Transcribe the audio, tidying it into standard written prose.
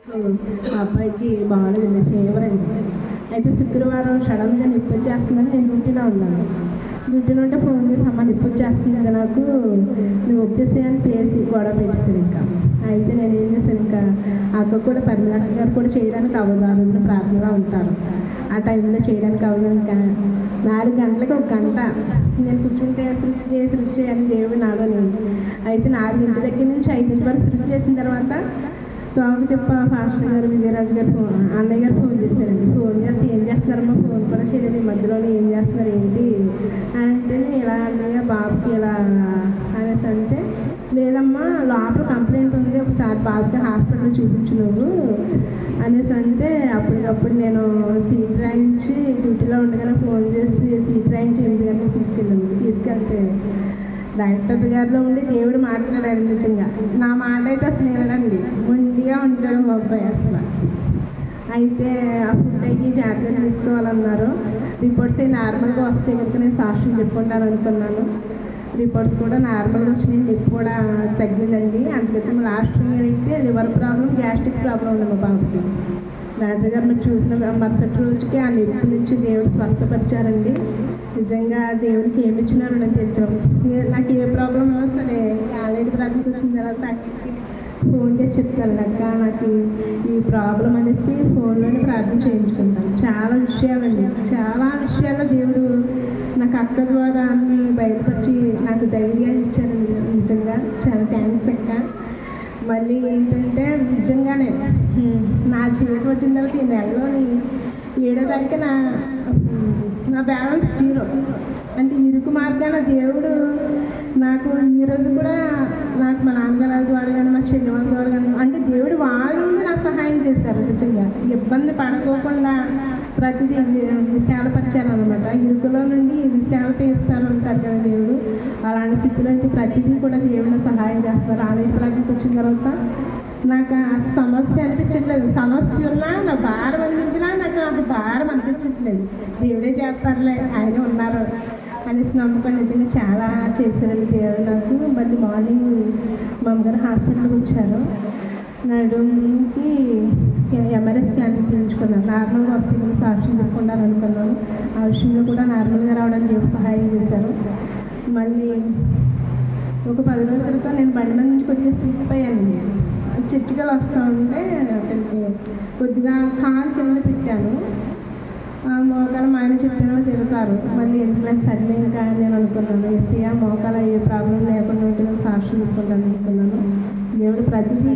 మా అబ్బాయికి బాగాలేదండి, ఫీవర్ అండి. అయితే శుక్రవారం సడన్గా నొప్పి వచ్చేస్తుందని నేను డ్యూటీలో ఉన్నాను. డ్యూటీలో ఉంటే ఫోన్ చేసి అమ్మ నొప్పి వచ్చేస్తుంది కదా నాకు, నువ్వు వచ్చేసేయని పేసి గొడవ పెట్టేసాను. ఇంకా అయితే నేను ఏం చేశాను, ఇంకా అక్క కూడా పరిమళక్క గారు కూడా చేయడానికి అవ్వదు, ఆ రోజున ప్రార్థనలో ఉంటారు, ఆ టైంలో చేయడానికి అవ్వదు. ఇంకా 4 గంటలకి 1 గంట నేను కూర్చుంటే సృష్టి చేయని దేవుడు నాలో నేను. అయితే 4 దగ్గర నుంచి 5 వరకు సృష్టి చేసిన తర్వాత తోక తిప్ప ఫాస్టర్ గారు, విజయరాజు గారు అన్నయ్య గారు ఫోన్ చేశారండి. ఫోన్ చేస్తే ఏం చేస్తున్నారమ్మా, ఫోన్ కూడా చేయలేదు, ఈ మధ్యలోనే ఏం చేస్తున్నారు ఏంటి అంటే, ఇలా అన్నయ్య బాబుకి ఇలా అనేసి అంటే, లేదమ్మా లోపల కంప్లైంట్ ఉంది, ఒకసారి బాబుకి హాస్పిటల్ చూపించు నువ్వు అనేసి అంటే, అప్పటికప్పుడు నేను సీట్ రాయించి డ్యూటీలో ఉండగానే ఫోన్ చేసి సీట్ రాయించి 8 గంటలకు తీసుకెళ్తే డాక్టర్ గారిలో ఉండి దేవుడు మాట్లాడారు. నిజంగా నా మాట అయితే అసలు ఏమనండి, మొండిగా ఉంటాడు మా అబ్బాయి అసలు. అయితే ఆ ఫుడ్ అయ్యి జాగ్రత్తగా తీసుకోవాలన్నారు. రిపోర్ట్స్ అవి నార్మల్గా వస్తే కనుక నేను సాక్ష్యం చెప్పుకుంటాను అనుకున్నాను. రిపోర్ట్స్ కూడా నార్మల్గా వచ్చినాయి, నొప్పి కూడా తగ్గిందండి. అందుకైతే లాస్ట్ ఇయర్ అయితే లివర్ ప్రాబ్లం, గ్యాస్ట్రిక్ ప్రాబ్లం ఉంది మా బాబుకి. డాక్టర్ గారు మీరు చూసిన మరుసటి రోజుకి ఆ నొప్పి నుంచి దేవుడు స్వస్థపరిచారండి. నిజంగా దేవుడికి ఏమి ఇచ్చినారో నేను తెచ్చాము. నాకు ఏ ప్రాబ్లం ఉన్నా సరే ఆల్రెడీ ప్రాబ్లమ్కి వచ్చిన తర్వాత అక్కడికి ఫోన్ చేసి చెప్తాను, అక్క నాకు ఈ ప్రాబ్లం అనేసి ఫోన్లోనే ప్రార్థన చేయించుకుంటాను. చాలా విషయాల్లో దేవుడు నాకు అక్క ద్వారా అన్ని బయటపరిచి నాకు ధైర్యాన్ని ఇచ్చారు. నిజంగా చాలా థ్యాంక్స్ అక్క. మళ్ళీ ఏంటంటే నిజంగానే నా చేతికి వచ్చిన తర్వాత ఈ నెలలోని 7వ తారీఖున నా బ్యాలెన్స్ 0. అంటే ఇరుకు మార్గాన దేవుడు నాకు ఈరోజు కూడా నాకు మా నాన్నగారి ద్వారా కానీ మా చెల్లెవాళ్ళ ద్వారా కానీ అంటే దేవుడు వాళ్ళు నాకు సహాయం చేశారు. నిజంగా ఇబ్బంది పడుకోకుండా ప్రతిదీ విశాలపరిచారనమాట. ఇరుకులో నుండి విశాలత ఇస్తారు అంటారు కదా దేవుడు. అలాంటి స్థితిలో నుంచి ప్రతిదీ కూడా దేవుడు సహాయం చేస్తారు. ఆలయ ప్రాంతానికి వచ్చిన తర్వాత నాకు ఆ సమస్య అనిపించట్లేదు. సమస్య ఉన్నా నా భారం అనిపించినా నాకు ఆ భారం అనిపించట్లేదు. దేవుడే చేస్తారులే, ఆయన ఉన్నారు అనేసి నమ్మకం. నిజంగా చాలా చేశారండి దేవుడు నాకు. మళ్ళీ మార్నింగ్ మా అమ్మగారు హాస్పిటల్కి వచ్చారు. నడుముకి ఎంఆర్ఐ స్కాన్ తీయించుకున్నాను. నార్మల్గా వస్తే నేను సాక్ష్యం చెప్పుకుంటాను అనుకున్నాను. ఆ విషయంలో కూడా నార్మల్గా రావడానికి దేవుడు సహాయం చేశారు. మళ్ళీ ఒక 10 రోజుల క్రితం నేను బండి నుంచి కొద్దిగా స్లిప్ అయ్యాను. చెట్టుకెళ్ళి వస్తూ ఉంటే కొద్దిగా కాలు కింద పెట్టాను. మోకాలు మా ఆయన చెప్పినా తిడతారు. మళ్ళీ ఎందుకు సర్లే ఇంకా నేను అనుకున్నాను, ఎస్సీఆ మోకాలు ఏ ప్రాబ్లం లేకుండా ఉంటుందని సాక్షి చెప్పుకుంటాను అనుకున్నాను. దేవుడు ప్రతిదీ